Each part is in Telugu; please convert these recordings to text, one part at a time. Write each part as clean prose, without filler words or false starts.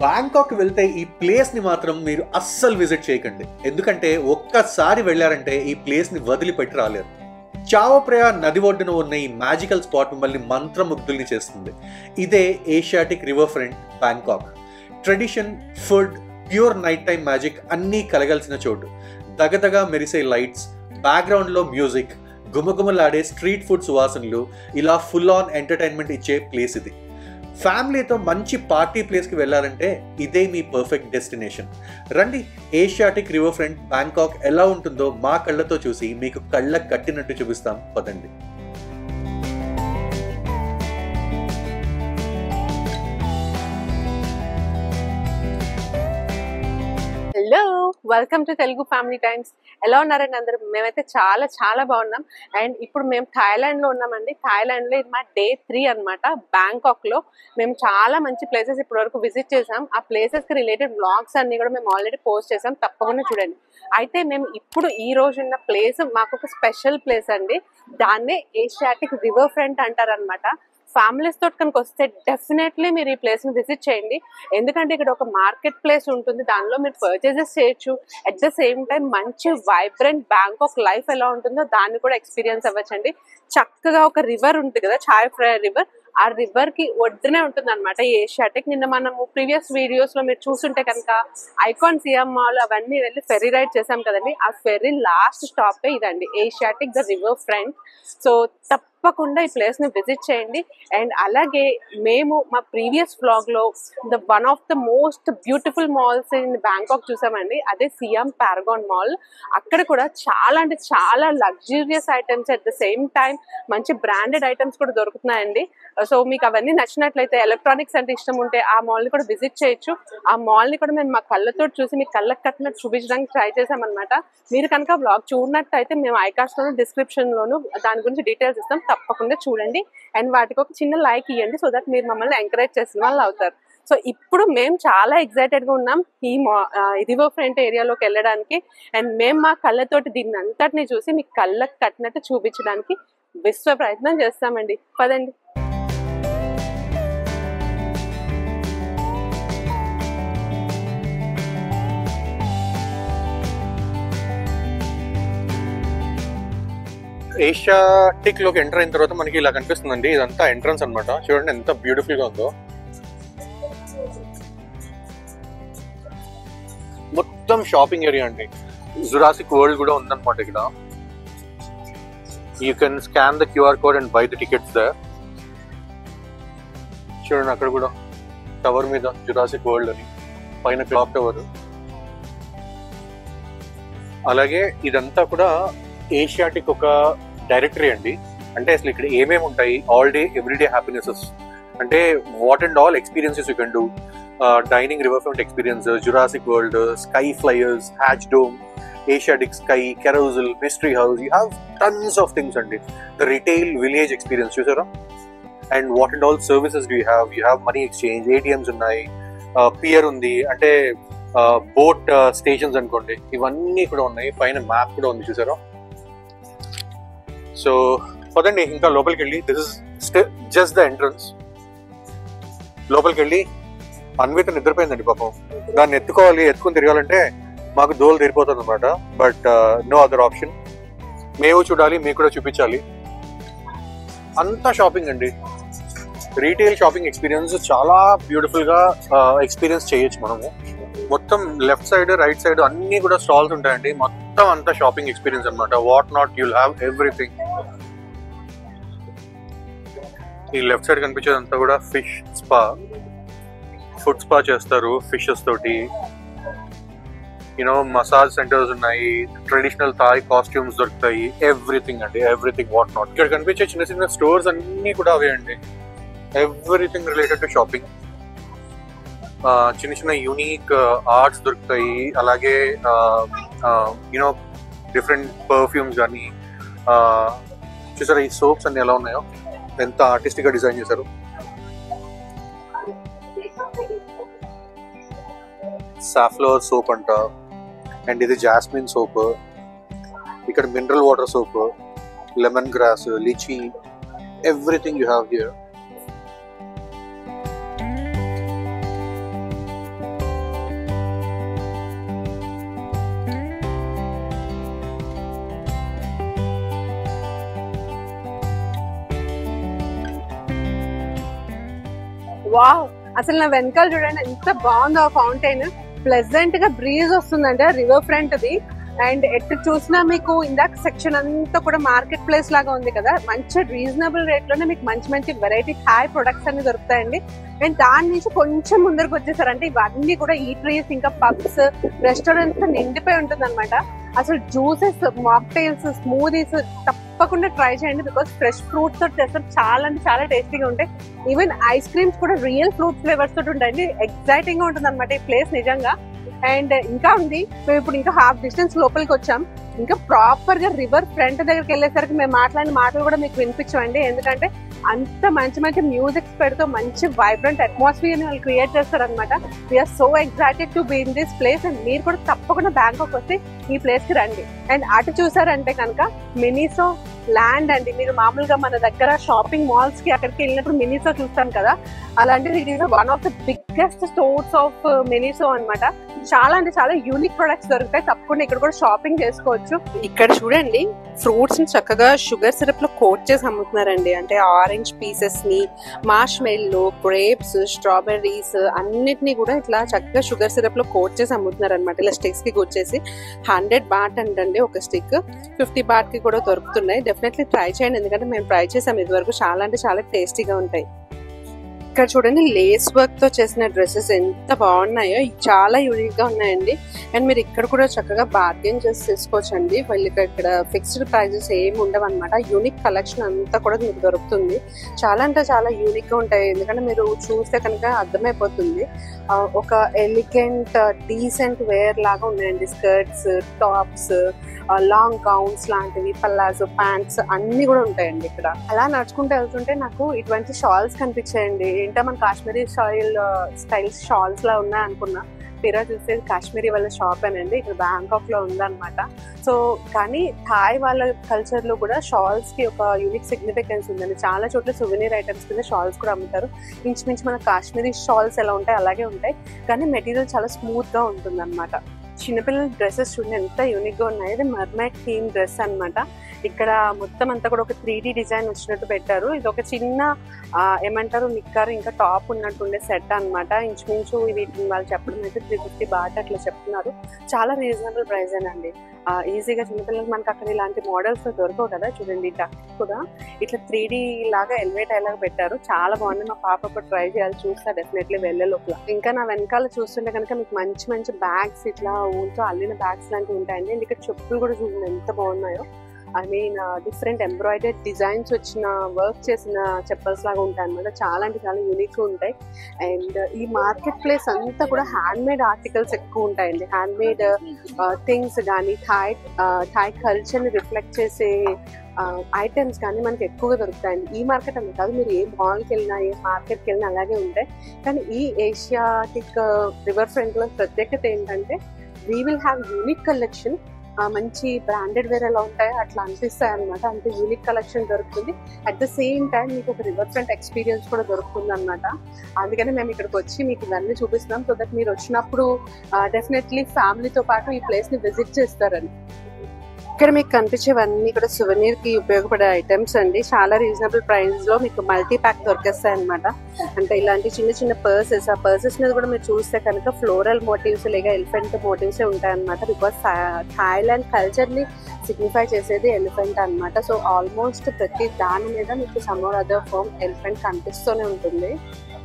బ్యాంకాక్ వెళ్తే ఈ ప్లేస్ని మాత్రం మీరు అస్సలు విజిట్ చేయకండి. ఎందుకంటే ఒక్కసారి వెళ్ళారంటే ఈ ప్లేస్ని వదిలిపెట్టి రాలేరు. చావో ప్రయా నది ఒడ్డున ఉన్న ఈ మ్యాజికల్ స్పాట్ మిమ్మల్ని మంత్రముగ్ధుల్ని చేస్తుంది. ఇదే Asiatic river front Bangkok. Tradition, food, pure night time magic అన్నీ కలగలిసిన చోటు. దగదగా మెరిసే లైట్స్, బ్యాక్గ్రౌండ్లో మ్యూజిక్, గుమగుమలాడే స్ట్రీట్ ఫుడ్ సువాసనలు, ఇలా ఫుల్ ఆన్ ఎంటర్టైన్మెంట్ ఇచ్చే ప్లేస్ ఇది. ఫ్యామిలీతో మంచి పార్టీ ప్లేస్కి వెళ్ళాలంటే ఇదే మీ పర్ఫెక్ట్ డెస్టినేషన్. రండి, ఏషియాటిక్ రివర్ ఫ్రంట్ బ్యాంకాక్ ఎలా ఉంటుందో మా కళ్ళతో చూసి మీకు కళ్ళకు కట్టినట్టు చూపిస్తాం. పదండి. Hello, welcome to Telugu family times. ఎలా ఉన్నారండి అందరూ? మేమైతే చాలా చాలా బాగున్నాం. అండ్ ఇప్పుడు మేము థాయిలాండ్లో ఉన్నామండి. థాయిలాండ్లో ఇది మా డే 3 అనమాట. బ్యాంకాక్లో మేము చాలా మంచి ప్లేసెస్ ఇప్పటి వరకు విజిట్ చేసాం. ఆ ప్లేసెస్కి రిలేటెడ్ వ్లాగ్స్ అన్ని కూడా మేము ఆల్రెడీ పోస్ట్ చేసాం, తప్పకుండా చూడండి. అయితే మేము ఇప్పుడు ఈ రోజు ఉన్న ప్లేస్ మాకు ఒక స్పెషల్ ప్లేస్ అండి. దాన్నే ఏషియాటిక్ రివర్ ఫ్రంట్ అంటారనమాట. ఫ్యామిలీస్ తోటి కనుక వస్తే డెఫినెట్లీ మీరు ఈ ప్లేస్ని విజిట్ చేయండి. ఎందుకంటే ఇక్కడ ఒక మార్కెట్ ప్లేస్ ఉంటుంది, దానిలో మీరు పర్చేజెస్ చేయొచ్చు. అట్ ద సేమ్ టైం మంచి వైబ్రెంట్ బ్యాంకాక్ లైఫ్ ఎలా ఉంటుందో దాన్ని కూడా ఎక్స్పీరియన్స్ అవ్వచ్చండి. చక్కగా ఒక రివర్ ఉంటుంది కదా, చాయ్ ఫ్రై రివర్, ఆ రివర్ కి ఒడ్డునే ఉంటుంది అనమాట ఈ ఏషియాటిక్. నిన్న మనము ప్రీవియస్ వీడియోస్ లో మీరు చూస్తుంటే కనుక ఐకాన్ సిఎం మాల్ అవన్నీ వెళ్ళి ఫెర్రీ రైడ్ చేసాం కదండి. ఆ ఫెర్రీ లాస్ట్ స్టాప్ ఇదండి, Asiatic the river front. So తప్పకుండా ఈ ప్లేస్ ని విజిట్ చేయండి. అండ్ అలాగే మేము మా ప్రీవియస్ వ్లాగ్ లో one of the most beautiful malls in Bangkok చూసామండి. అదే సిఎం పారగాన్ మాల్. అక్కడ కూడా చాలా అంటే చాలా luxurious items, at the same time మంచి బ్రాండెడ్ ఐటమ్స్ కూడా దొరుకుతున్నాయండి. సో మీకు అవన్నీ నచ్చినట్లయితే, ఎలక్ట్రానిక్స్ అంటే ఇష్టం ఉంటే ఆ మాల్ ని కూడా విజిట్ చేయొచ్చు. ఆ మాల్ ని కూడా మేము మా కళ్ళతో చూసి మీకు కళ్ళకి కట్టినట్టు చూపించడానికి ట్రై చేసామన్నమాట. మీరు కనుక బ్లాగ్ చూడనట్టయితే మేము ఐకాస్ట్ లోను డిస్క్రిప్షన్ లోను దాని గురించి డీటెయిల్స్ ఇస్తాం, తప్పకుండా చూడండి. అండ్ వాటికి ఒక చిన్న లైక్ ఇవ్వండి, సో దట్ మీరు మమ్మల్ని ఎంకరేజ్ చేసిన వాళ్ళు అవుతారు. సో ఇప్పుడు మేము చాలా ఎక్సైటెడ్ గా ఉన్నాం ఈ రివర్ ఫ్రంట్ ఏరియాలోకి వెళ్ళడానికి. అండ్ మేము మా కళ్ళతోటి దీన్ని అంతటిని చూసి మీకు కళ్ళకి కట్టినట్టు చూపించడానికి విశ్వ ప్రయత్నం చేస్తామండి. పదండి. ఏషియాటిక్ లోకి ఎంటర్ అయిన తర్వాత మనకి ఇలా కనిపిస్తుందండి. ఇదంతా ఎంట్రన్స్ అనమాట. చూడండి ఎంత బ్యూటిఫుల్ గా ఉందో. మొత్తం షాపింగ్ ఏరియా అండి. జురాసిక్ వరల్డ్ కూడా ఉందన్నమాట ఇక్కడ. You can scan the QR code and buy the tickets there. చూడండి అక్కడ కూడా టవర్ మీద జురాసిక్ వరల్డ్ అని, పైన క్లాక్ టవర్. అలాగే ఇదంతా కూడా ఏషియాటిక్ ఒక డైరెక్టరీ అండి. అంటే అసలు ఇక్కడ ఏమేమి ఉంటాయి, ఆల్ డే ఎవ్రీడే హ్యాపీనెసెస్ అంటే what and all experiences you can do. Dining river front experience, Jurassic World, sky flyers, hatch dome, Asiatic sky, carousel, mystery house. You have tons of things అండి. ద రిటైల్ విలేజ్ ఎక్స్పీరియన్స్ చూసారా. And what and all services do you have money exchange, ATMs ఉన్నాయి, పియర్ ఉంది, అంటే బోట్ స్టేషన్స్ అనుకోండి, ఇవన్నీ కూడా ఉన్నాయి. పైన మ్యాప్ కూడా ఉంది చూసారా. సో పదండి ఇంకా లోపలికి వెళ్ళి, this is just the entrance. లోపలికి వెళ్ళి అన్విత నిద్రపోయిందండి పాపం. దాన్ని ఎత్తుకుని తిరగాలంటే మాకు దోలు తీరిపోతుంది అనమాట. But no other option. మేము చూడాలి, మీకు కూడా చూపించాలి. అంతా షాపింగ్ అండి. రీటైల్ షాపింగ్ ఎక్స్పీరియన్స్ చాలా బ్యూటిఫుల్ గా ఎక్స్పీరియన్స్ చేయొచ్చు మనము. మొత్తం లెఫ్ట్ సైడ్, రైట్ సైడ్ అన్ని కూడా స్టాల్స్ ఉంటాయండి. మొత్తం అంతా షాపింగ్ ఎక్స్పీరియన్స్ అనమాట. What not you'll have everything. ఈ లెఫ్ట్ సైడ్ కనిపించేదంతా కూడా ఫిష్ స్పా, ఫుడ్ స్పా చేస్తారు ఫిషెస్ తోటి. యూనో మసాజ్ సెంటర్స్ ఉన్నాయి, ట్రెడిషనల్ థాయ్ కాస్ట్యూమ్స్ దొరుకుతాయి, ఎవ్రీథింగ్ అండి, ఎవ్రీథింగ్ వాట్ నాట్. ఇక్కడ కనిపించే చిన్న చిన్న స్టోర్స్ అన్ని కూడా అవే అండి. Everything related to shopping. చిన్న చిన్న యూనిక్ ఆర్ట్స్ దొరుకుతాయి. అలాగే యూనో డిఫరెంట్ పర్ఫ్యూమ్స్ కానీ. చూసారా ఈ సోప్స్ అన్ని ఎలా ఉన్నాయో, ఎంత ఆర్టిస్టిక్ గా డిజైన్ చేశారు. సాఫ్లవర్ సోప్ అంట, అండ్ ఇది జాస్మిన్ సోప్. ఇక్కడ mineral water soap, lemon grass, lychee, everything you have here. Wow, అసలు నా వెనకాల చూడండి ఎంత బాగుందో ఆ ఫౌంటైన్. ప్లెజెంట్ గా బ్రీజ్ వస్తుందంటే రివర్ ఫ్రంట్ ది. అండ్ ఎటు చూసినా మీకు ఇందాక సెక్షన్ అంతా కూడా మార్కెట్ ప్లేస్ లాగా ఉంది కదా, మంచి రీజనబుల్ రేట్ లోనే మీకు మంచి మంచి వెరైటీ థాయ్ ప్రొడక్ట్స్ అన్ని దొరుకుతాయండి. అండ్ దాని నుంచి కొంచెం ముందరకు వచ్చేసారంటే ఇవన్నీ కూడా ఈటరీస్ ఇంకా పబ్స్ రెస్టారెంట్స్ నిండిపోయి ఉంటుంది అనమాట. అసలు జ్యూసెస్, మాక్టైల్స్, స్మూదీస్ తప్పకుండా ట్రై చేయండి. బికాస్ ఫ్రెష్ ఫ్రూట్స్ తోటి చేస్తారు, చాలా అంటే చాలా టేస్టీగా ఉంటాయి. ఈవెన్ ఐస్ క్రీమ్స్ కూడా రియల్ ఫ్రూట్ ఫ్లేవర్స్ తోటి ఉంటాయండి. ఎక్సైటింగ్ గా ఉంటుంది అనమాట ఈ ప్లేస్ నిజంగా. అండ్ ఇంకా ఉంది, మేము ఇప్పుడు ఇంకా హాఫ్ డిస్టెన్స్ లోపలికి వచ్చాం. ఇంకా ప్రాపర్ గా రివర్ ఫ్రంట్ దగ్గరికి వెళ్ళేసరికి మేము మాట్లాడిన మాటలు కూడా మీకు వినిపించండి. ఎందుకంటే అంత మంచి మంచి మ్యూజిక్స్ పెడుతూ మంచి వైబ్రెంట్ అట్మాస్ఫియర్ ని వాళ్ళు క్రియేట్ చేస్తారు అనమాట. We're so excited to be in this place. And మీరు కూడా తప్పకుండా బ్యాంకాక్ వస్తే ఈ ప్లేస్ కి రండి. అండ్ అటు చూసారంటే కనుక మినిసో ల్యాండ్ అండి. మీరు మామూలుగా మన దగ్గర షాపింగ్ మాల్స్ కి అక్కడికి వెళ్ళినప్పుడు మినిసో చూస్తాం కదా, అలాంటిది it is one of the biggest stores of Miniso అనమాట. చాలా అంటే చాలా యూనిక్ ప్రొడక్ట్స్ దొరుకుతాయి. తప్పకుండా ఇక్కడ కూడా షాపింగ్ చేసుకోవచ్చు. ఇక్కడ చూడండి ఫ్రూట్స్ ని చక్కగా షుగర్ సిరప్ లో కోట్ చేసి అమ్ముతున్నారండి. అంటే ఆరెంజ్ పీసెస్ ని, మార్ష్ మెల్లో, గ్రేప్స్, స్ట్రాబెర్రీస్ అన్నిటినీ కూడా ఇట్లా చక్కగా షుగర్ సిరప్ లో కోట్ చేసి అమ్ముతున్నారు అనమాట. ఇలా స్టిక్స్ కి వచ్చేసి 100 బాట్ అంటండి ఒక స్టిక్. 50 బాట్ కి కూడా దొరుకుతున్నాయి. డెఫినెట్లీ ట్రై చేయండి, ఎందుకంటే మేము ట్రై చేసాం ఇది వరకు. చాలా అంటే చాలా టేస్టీగా ఉంటాయి. ఇక్కడ చూడండి లేస్ వర్క్ తో చేసిన డ్రెస్సెస్ ఎంత బాగున్నాయో, చాలా యూనిక్ గా ఉన్నాయండి. అండ్ మీరు ఇక్కడ కూడా చక్కగా బార్గెన్ చేసి తీసుకోవచ్చండి. వాళ్ళకి ఇక్కడ ఫిక్స్డ్ ప్రైజెస్ ఏమి ఉండవు అనమాట. యూనిక్ కలెక్షన్ అంతా కూడా మీకు దొరుకుతుంది. చాలా అంటే చాలా యూనిక్ గా ఉంటాయి. ఎందుకంటే మీరు చూస్తే కనుక అర్థమైపోతుంది. ఒక ఎలిగెంట్ డీసెంట్ వేర్ లాగా ఉన్నాయండి. స్కర్ట్స్, టాప్స్, లాంగ్ గౌన్స్ లాంటివి, పల్లాజో ప్యాంట్స్ అన్ని కూడా ఉంటాయండి ఇక్కడ. అలా నడుచుకుంటూ వెళ్తుంటే నాకు ఇటువంటి షాల్స్ కనిపించాయండి. ఏంటో మన కాశ్మీరీ స్టైల్స్ షాల్స్ లా ఉన్నాయి అనుకున్నా. తీరా చూస్తే కాశ్మీరీ వాళ్ళ షాప్ అనండి. ఇక్కడ బ్యాంకాక్ లో ఉందన్నమాట. సో కానీ థాయ్ వాళ్ళ కల్చర్ లో కూడా షాల్స్ కి ఒక యూనిక్ సిగ్నిఫికెన్స్ ఉందండి. చాలా చోట్ల సువెనీర్ ఐటమ్స్ కింద షాల్స్ కూడా అమ్ముతారు. ఇంచుమించు మన కాశ్మీరీ షాల్స్ ఎలా ఉంటాయి అలాగే ఉంటాయి, కానీ మెటీరియల్ చాలా స్మూత్ గా ఉంటుంది అనమాట. చిన్నపిల్లల డ్రెస్సెస్ చూడండి ఎంత యూనిక్ గా ఉన్నాయి. ఇది మర్మైడ్ థీమ్ డ్రెస్ అనమాట. ఇక్కడ మొత్తం అంతా కూడా ఒక 3D డిజైన్ వచ్చినట్టు పెట్టారు. ఇది ఒక చిన్న ఏమంటారు నిక్కర్ ఇంకా టాప్ ఉన్నట్టు ఉండే సెట్ అనమాట. ఇంచుమించు వీటిని వాళ్ళు చెప్పడం అయితే 350 బాట్ అట్లా చెప్తున్నారు. చాలా రీజనబుల్ ప్రైస్ ఏనండి. ఈజీగా చిన్నపిల్లలకి మనకి అక్కడ ఇలాంటి మోడల్స్ దొరకవు కదా. చూడండి డక్ కూడా ఇట్లా 3D లాగా ఎలివేట్ అయ్యేలాగా పెట్టారు. చాలా బాగుంది. మా పాప కూడా ట్రై చేయాలి, చూస్తా డెఫినెట్లీ వెళ్ళే లోపల. ఇంకా నా వెనకాల చూస్తుంటే కనుక మీకు మంచి మంచి బ్యాగ్స్, ఇట్లా ఊళ్ళతో అల్లిన బ్యాగ్స్ లాంటివి ఉంటాయండి. అండ్ ఇక్కడ చెప్పులు కూడా చూడండి ఎంత బాగున్నాయో. I mean different embroidery designs వచ్చిన వర్క్ చేసిన చెప్పల్స్ లాగా ఉంటాయి అనమాట. చాలా అంటే చాలా యూనిక్ గా ఉంటాయి. అండ్ ఈ మార్కెట్ ప్లేస్ అంతా కూడా హ్యాండ్ మేడ్ ఆర్టికల్స్ ఎక్కువ ఉంటాయండి. హ్యాండ్ మేడ్ థింగ్స్ కానీ థాయ్ కల్చర్ ని రిఫ్లెక్ట్ చేసే ఐటమ్స్ కానీ మనకి ఎక్కువగా దొరుకుతాయండి. ఈ మార్కెట్ అనే కాదు, మీరు ఏ మాల్కి వెళ్ళినా ఏ మార్కెట్కి వెళ్ళినా అలాగే ఉంటాయి. కానీ ఈ ఏషియాటిక్ రివర్ ఫ్రంట్ లో ప్రత్యేకత ఏంటంటే we will have unique collection. మంచి బ్రాండెడ్ వేర్ ఎలా ఉంటాయో అట్లా అనిపిస్తాయి అనమాట. అంత యూనిక్ కలెక్షన్ దొరుకుతుంది. అట్ ద సేమ్ టైం మీకు ఒక రివర్ ఫ్రంట్ ఎక్స్పీరియన్స్ కూడా దొరుకుతుంది అనమాట. అందుకని మేము ఇక్కడికి వచ్చి మీకు ఇవన్నీ చూపిస్తున్నాం. సో దట్ మీరు వచ్చినప్పుడు డెఫినెట్లీ ఫ్యామిలీతో పాటు ఈ ప్లేస్ ని విజిట్ చేస్తారని. ఇక్కడ మీకు కనిపించేవన్నీ కూడా సువెనీర్ కి ఉపయోగపడే ఐటమ్స్ అండి. చాలా రీజనబుల్ ప్రైస్ లో మీకు మల్టీ ప్యాక్ దొరికేస్తాయి అనమాట. అంటే ఇలాంటి చిన్న చిన్న పర్సెస్, ఆ పర్సెస్ మీద కూడా మీరు చూస్తే కనుక ఫ్లోరల్ మోటివ్స్ లేక ఎలిఫెంట్ మోటివ్స్ ఉంటాయి అనమాట. బికాస్ థాయిలాండ్ కల్చర్ ని సిగ్నిఫై చేసేది ఎలిఫెంట్ అనమాట. సో ఆల్మోస్ట్ ప్రతి దాని మీద మీకు some or other form elephant కనిపిస్తూనే ఉంటుంది.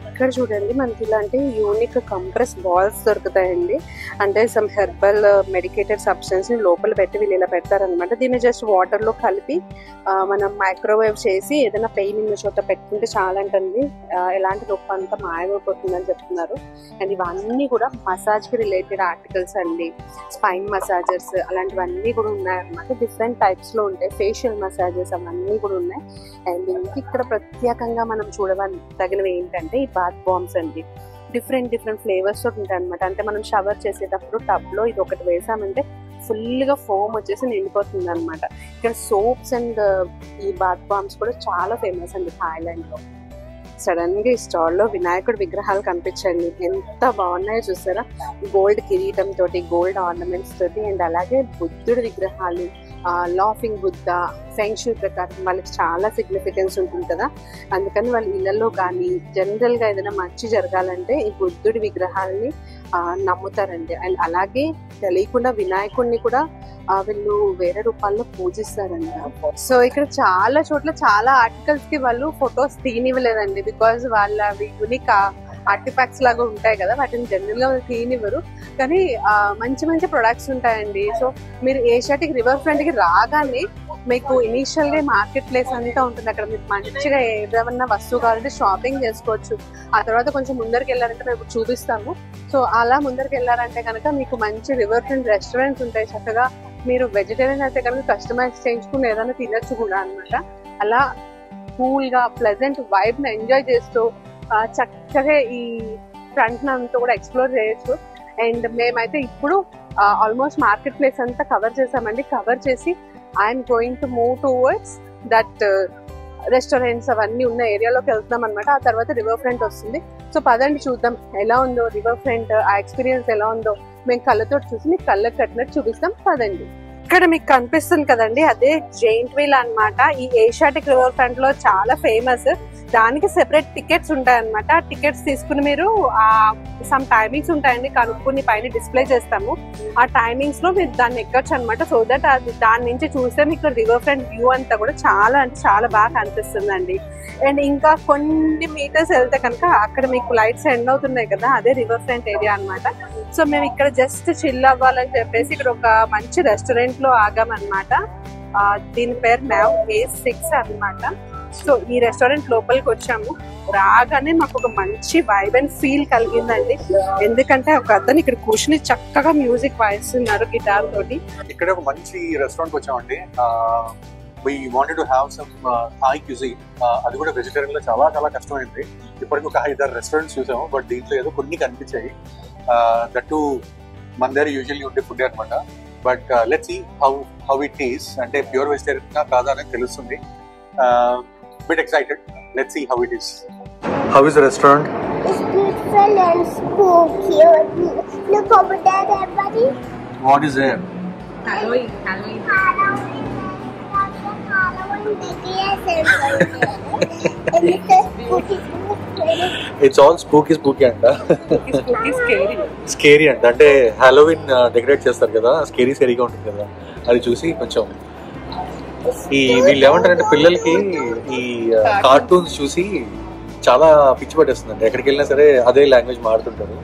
ఇక్కడ చూడండి మనకి ఇలాంటి యూనిక్ కంప్రెస్ బాల్స్ దొరుకుతాయండి. అంటే సమ్ హెర్బల్ మెడికేటెడ్ సబ్స్టెన్స్ ని లోపల పెట్టి వీళ్ళు ఇలా పెడతారనమాట. దీన్ని జస్ట్ వాటర్ లో కలిపి మనం మైక్రోవేవ్ చేసి ఏదైనా పెయిన్ ఉన్న చోట పెట్టుకుంటే చాలా అంటుంది ఎలాంటి నొప్పి అంతా మాయమైపోతుందని చెప్తున్నారు. అండ్ ఇవన్నీ కూడా మసాజ్ కి రిలేటెడ్ ఆర్టికల్స్ అండి. స్పైన్ మసాజర్స్ అలాంటివన్నీ కూడా ఉన్నాయన్నమాట. డిఫరెంట్ టైప్స్ లో ఉంటాయి. ఫేషియల్ మసాజెస్ అవన్నీ కూడా ఉన్నాయి. అండ్ ఇక్కడ ప్రత్యేకంగా మనం చూడదగినవి ఏంటంటే ఈ బాత్ బాంబ్స్ అండి. డిఫరెంట్ ఫ్లేవర్స్ తోటి ఉంటాయి అనమాట. అంటే మనం షవర్ చేసేటప్పుడు టబ్ లో ఇది ఒకటి వేసామంటే ఫుల్ గా ఫోమ్ వచ్చేసి నిండిపోతుంది అనమాట. ఇక్కడ సోప్స్ అండ్ ఈ బాత్ బాంబ్స్ కూడా చాలా ఫేమస్ అండి థాయిలాండ్ లో. సడన్ గా ఈ స్టాల్ లో వినాయకుడి విగ్రహాలు కనిపించండి. ఎంత బాగున్నాయో చూసారా. గోల్డ్ కిరీటం తోటి, గోల్డ్ ఆర్నమెంట్స్ తోటి, అండ్ అలాగే బుద్ధుడి విగ్రహాలు, లాఫింగ్ బుద్ధ ఫెంగ్షూ ప్రకారం వాళ్ళకి చాలా సిగ్నిఫికెన్స్ ఉంటుంది కదా. అందుకని వాళ్ళ ఇళ్లలో కానీ జనరల్గా ఏదైనా మంచి జరగాలంటే ఈ బుద్ధుడి విగ్రహాలని నమ్ముతారండి. అండ్ అలాగే తెలియకుండా వినాయకుడిని కూడా వీళ్ళు వేరే రూపాల్లో పూజిస్తారంట. సో ఇక్కడ చాలా చోట్ల చాలా ఆర్టికల్స్ కి వాళ్ళు ఫొటోస్ తీనివ్వలేదండి, బికాజ్ వాళ్ళ యూనిక్ ఆర్టిఫాక్ట్స్ లాగా ఉంటాయి కదా, వాటిని జనరల్ గా తీనివ్వరు. కానీ మంచి మంచి ప్రొడక్ట్స్ ఉంటాయండి. సో మీరు ఏషియాటిక్ రివర్ ఫ్రంట్ కి రాగానే మీకు ఇనీషియల్ గా మార్కెట్ ప్లేస్ అంతా ఉంటుంది. అక్కడ మీకు మంచిగా ఏదైనా వస్తువు కావాలంటే షాపింగ్ చేసుకోవచ్చు. ఆ తర్వాత కొంచెం ముందరికి వెళ్ళారంటే మేము చూపిస్తాము. సో అలా ముందరికి వెళ్ళారంటే కనుక మీకు మంచి రివర్ ఫ్రంట్ రెస్టారెంట్స్ ఉంటాయి. చక్కగా మీరు వెజిటేరియన్ అయితే కనుక కస్టమైజ్ చేయించుకుని ఏదైనా తినచ్చు కూడా అనమాట. అలా కూల్ గా ప్లెజెంట్ వైబ్ ని ఎంజాయ్ చేస్తూ చక్కగా ఈ ఫ్రంట్ అంతా కూడా ఎక్స్ప్లోర్ చేయొచ్చు. అండ్ మేమైతే ఇప్పుడు ఆల్మోస్ట్ మార్కెట్ ప్లేస్ అంతా కవర్ చేసామండి. కవర్ చేసి I'm going to move towards that restaurants అవన్నీ ఉన్న ఏరియాలోకి వెళ్తున్నాం అనమాట. ఆ తర్వాత రివర్ ఫ్రంట్ వస్తుంది. సో పదండి చూద్దాం ఎలా ఉందో రివర్ ఫ్రంట్, ఆ ఎక్స్పీరియన్స్ ఎలా ఉందో మేము కళ్ళతో చూసి మీకు కళ్ళకి కట్టినట్టు చూపిస్తాం. పదండి. ఇక్కడ మీకు కనిపిస్తుంది కదండి, అదే జైంట్ వీల్ అన్నమాట. ఈ ఏషియాటిక్ రివర్ ఫ్రంట్ లో చాలా ఫేమస్. దానికి సెపరేట్ టికెట్స్ ఉంటాయి అనమాట. ఆ టికెట్స్ తీసుకుని మీరు సమ్ టైమింగ్స్ ఉంటాయండి, కనుక్కుని పైన డిస్ప్లే చేస్తాము. ఆ టైమింగ్స్ లో మీరు దాన్ని ఎక్కచ్చు అనమాట. సో దట్ దాని నుంచి చూస్తే మీకు రివర్ ఫ్రంట్ వ్యూ అంతా కూడా చాలా అంటే చాలా బాగా కనిపిస్తుందండి. అండ్ ఇంకా కొన్ని మీటర్స్ వెళ్తే కనుక అక్కడ మీకు లైట్స్ ఎండ్ అవుతున్నాయి కదా, అదే రివర్ ఫ్రంట్ ఏరియా అనమాట. సో మేము ఇక్కడ జస్ట్ చిల్ అవ్వాలని చెప్పేసి ఇక్కడ ఒక మంచి రెస్టారెంట్ లో ఆగామన్నమాట. దీని పేరు మ్యావ్ A6 అన్నమాట. సో ఈ రెస్టారెంట్ లోపలికి వచ్చాము. రాగానే మాకు ఒక మంచి వైబ్ అండ్ ఫీల్ కలిగిందండి. ఎందుకంటే ఒక అతను ఇక్కడ కూర్చుని చక్కగా మ్యూజిక్ వాయిస్తున్నారు గిటార్ తోటి. ఇక్కడ ఒక మంచి రెస్టారెంట్ వచ్చామండి. we wanted to have some Thai cuisine. అది కూడా వెజిటేరియన్ లో చాలా చాలా కష్టమైంది. ఇప్పటికి ఒక 5-6 రెస్టారెంట్స్ చూసాము, బట్ దీంట్లో ఏదో కొన్ని కనిపించాయి. దట్టు మన దగ్గర యూజువల్లీ ఉండే ఫుడ్ అనమాట. But let's see how it is. అంటే ప్యూర్ వెజిటేరియన్ కాదా అనేది తెలుస్తుంది. Bit excited. Let's see how it is. How is the restaurant? It's beautiful and spooky. Look over there, everybody. What is there? Halloween. Halloween decorations over there. And it's a spooky. It's all spooky anta. Spooky scary. Scary anta. అంటే హాలోవిన్ డెకరేట్ చేస్తారు కదా, స్కేరీగా ఉంటుంది కదా, అది చూసి కొంచెం ఈ వీళ్ళు ఏమంటారంటే పిల్లలకి ఈ కార్టూన్స్ చూసి చాలా పిచ్చి పట్టేస్తుందండి. ఎక్కడికి వెళ్ళినా సరే అదే లాంగ్వేజ్ మాడుతుంటారు.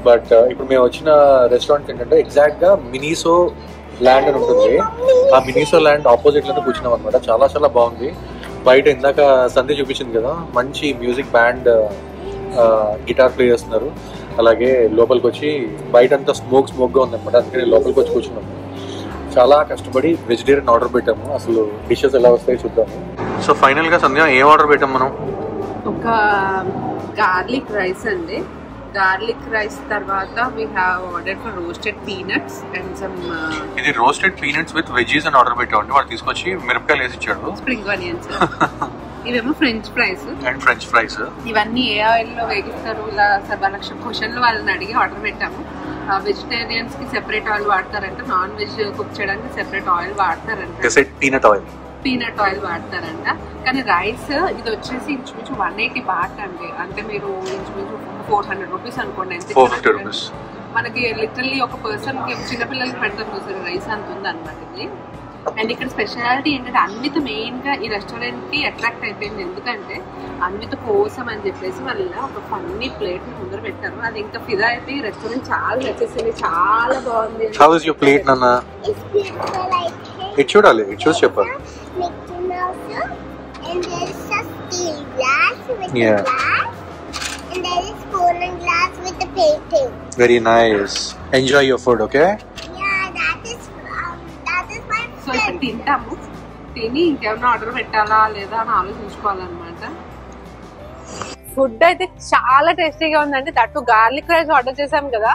బట్ ఇప్పుడు మేము వచ్చిన రెస్టారెంట్ ఏంటంటే ఎగ్జాక్ట్ గా మినిసో ల్యాండ్ అని ఉంటుంది. ఆ మినిసో ల్యాండ్ ఆపోజిట్ లోనే కూర్చున్నాం అనమాట. చాలా చాలా బాగుంది. బయట ఇందాక సంధ్య చూపించింది కదా, మంచి మ్యూజిక్ బ్యాండ్ గిటార్ ప్లే చేస్తున్నారు. అలాగే లోపలికి వచ్చి బయట అంతా స్మోక్ గా ఉందన్నమాట. అందుకని లోపలికి వచ్చి కూర్చున్నాము. చాలా కష్టపడి వెజిటేరియన్ ఆర్డర్ పెట్టాము. అసలు డిషెస్ ఎలా వస్తాయో చూద్దాము. సో ఫైనల్ గా సంధ్య ఏం ఆర్డర్ పెట్టాము మనం? ఒక గార్లిక్ రైస్ అండి. గార్లిక్ రైస్ తర్వాత we have ordered for roasted peanuts and some ఇది రోస్టెడ్ పీనట్స్ విత్ వెజీస్ అని ఆర్డర్ పెట్టామండి. వాడు తీసుకొచ్చి మిరపకాయలు వేసి ఇచ్చాడు. Spring onions. ఇవేమో french fries and french fries. ఇవన్నీ ఏ ఆయిల్ లో వేగిస్తారు ఇలా 1,000,000 క్వశ్చన్లు వాళ్ళని అడిగి ఆర్డర్ పెట్టాము. వెజిటేరియన్స్ కి సెపరేట్ ఆయిల్ వాడతారంట, నాన్ వెజ్ కుక్ చేయడానికి సెపరేట్ ఆయిల్ వాడతారంట. పీనట్ ఆయిల్ వాడతారంట. కానీ రైస్ ఇది వచ్చేసి ఇంచుమించు 180 బాట్ అండి. అంటే మీరు ఇంచుమించు 400 రూపీస్ అనుకోండి. ఎంత మనకి లిటరల్లీ ఒక పర్సన్ కి చిన్నపిల్లలకి పెడతాం చూసారు రైస్ అంత ఉంది అనమాట ఇది. అండ్ ఇక్కడ స్పెషాలిటీ ఏంటంటే అన్విత మెయిన్ గా ఈ రెస్టారెంట్ కి అట్రాక్ట్ అయిపోయింది. ఎందుకంటే అన్విత కోసం అని చెప్పేసి వాళ్ళ ఒక ఫన్నీ ప్లేట్ ముందర పెట్టారు. అది ఇంకా ఫిదా అయితే ఈ రెస్టారెంట్ చాలా నచ్చేసింది, చాలా బాగుంది. How is your plate, Nana? It's beautiful. It చూడాలి, it చూసి చెప్పాలి. Mickey Mouse, and there's a steel glass with Yeah. the glass, and there is spoon and glass with the painting. Very nice. Enjoy your food, okay? Yeah, that is my so ఇప్పుడు తింటాము. తిని ఇంకేమైనా ఆర్డర్ పెట్టాలా లేదా అని ఆలోచించుకోవాలన్నమాట. ఫుడ్ అయితే చాలా టేస్టీగా ఉందండి. దట్టు గార్లిక్ రైస్ ఆర్డర్ చేసాం కదా,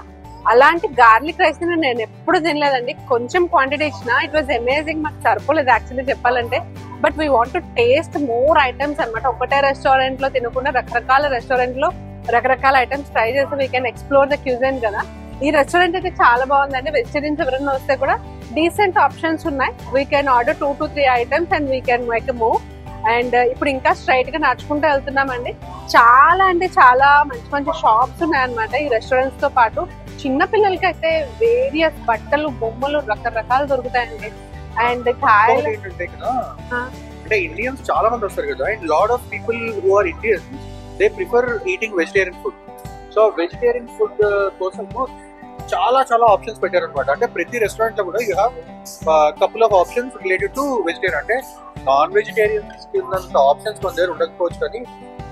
అలాంటి గార్లిక్ రైస్ నేను ఎప్పుడు తినలేదండి. కొంచెం క్వాంటిటీ ఇచ్చిన, ఇట్ వాజ్ అమేజింగ్. మాకు సరిపోలేదు యాక్చువల్లీ చెప్పాలంటే. But we want to taste more items అనమాట. ఒకటే రెస్టారెంట్ లో తినకుండా రకరకాల రెస్టారెంట్ లో రకరకాల ఐటమ్స్ ట్రై చేసి we can explore the cuisine కదా. ఈ రెస్టారెంట్ అయితే చాలా బాగుందండి. వెజిటేరియన్స్ ఎవరైనా వస్తే కూడా డీసెంట్ ఆప్షన్స్ ఉన్నాయి. We can order 2 to 3 items and we can make a move. And ఇప్పుడు ఇంకా స్ట్రైట్ గా నడుచుకుంటూ వెళ్తున్నామండి. చాలా అంటే చాలా మంచి మంచి షాప్స్ ఉన్నాయన్నమాట ఈ రెస్టారెంట్స్ తో పాటు. చిన్న పిల్లలకి అయితే వేరియస్ బట్టలు, బొమ్మలు రకరకాలు దొరుకుతాయండి. అండ్ అంటే ఇండియన్స్ చాలా మంది వస్తారు కదా, and lot of people who are Indians they prefer eating vegetarian food. So vegetarian food కోసం చాలా చాలా ఆప్షన్స్ పెట్టారు అనమాట. అంటే ప్రతి రెస్టారెంట్ లో కూడా you have couple of options related to vegetarian. అంటే నాన్ వెజిటేరియన్స్ కి ఉన్నంత ఆప్షన్స్ మన దగ్గర ఉండకపోవచ్చు కానీ,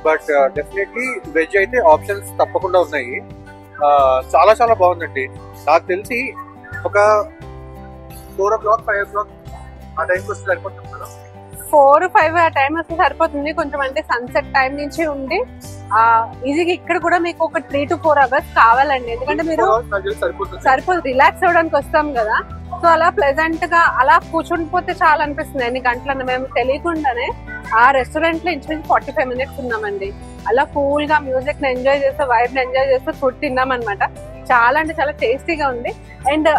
బట్ డెఫినెట్లీ వెజ్ అయితే ఆప్షన్స్ తప్పకుండా ఉన్నాయి. చాలా చాలా బాగుందండి. నాకు తెలిసి ఒక 4 o'clock 5 o'clock ఆ టైంకి వస్తే సరిపోతుంది కదా. 4, 5 ఆ టైం వస్తే సరిపోతుంది. కొంచెం అంటే సన్సెట్ టైం నుంచి ఉండి ఈజీగా ఇక్కడ కూడా మీకు ఒక 3 to 4 hours కావాలండి. ఎందుకంటే మీరు సరిపోదు, రిలాక్స్ అవ్వడానికి వస్తాం కదా. సో అలా ప్లెజెంట్ గా అలా కూర్చుండిపోతే చాలా అనిపిస్తుంది. ఎన్ని గంటలన్నా మేము తెలియకుండానే ఆ రెస్టారెంట్ లో ఇంచుమించు 45 minutes ఉన్నామండి. అలా కూల్ గా మ్యూజిక్ ని ఎంజాయ్ చేస్తూ, వైబ్ ని ఎంజాయ్ చేస్తూ ఫుడ్ తిన్నామన్నమాట. చాలా అంటే చాలా టేస్టీగా ఉంది. అండ్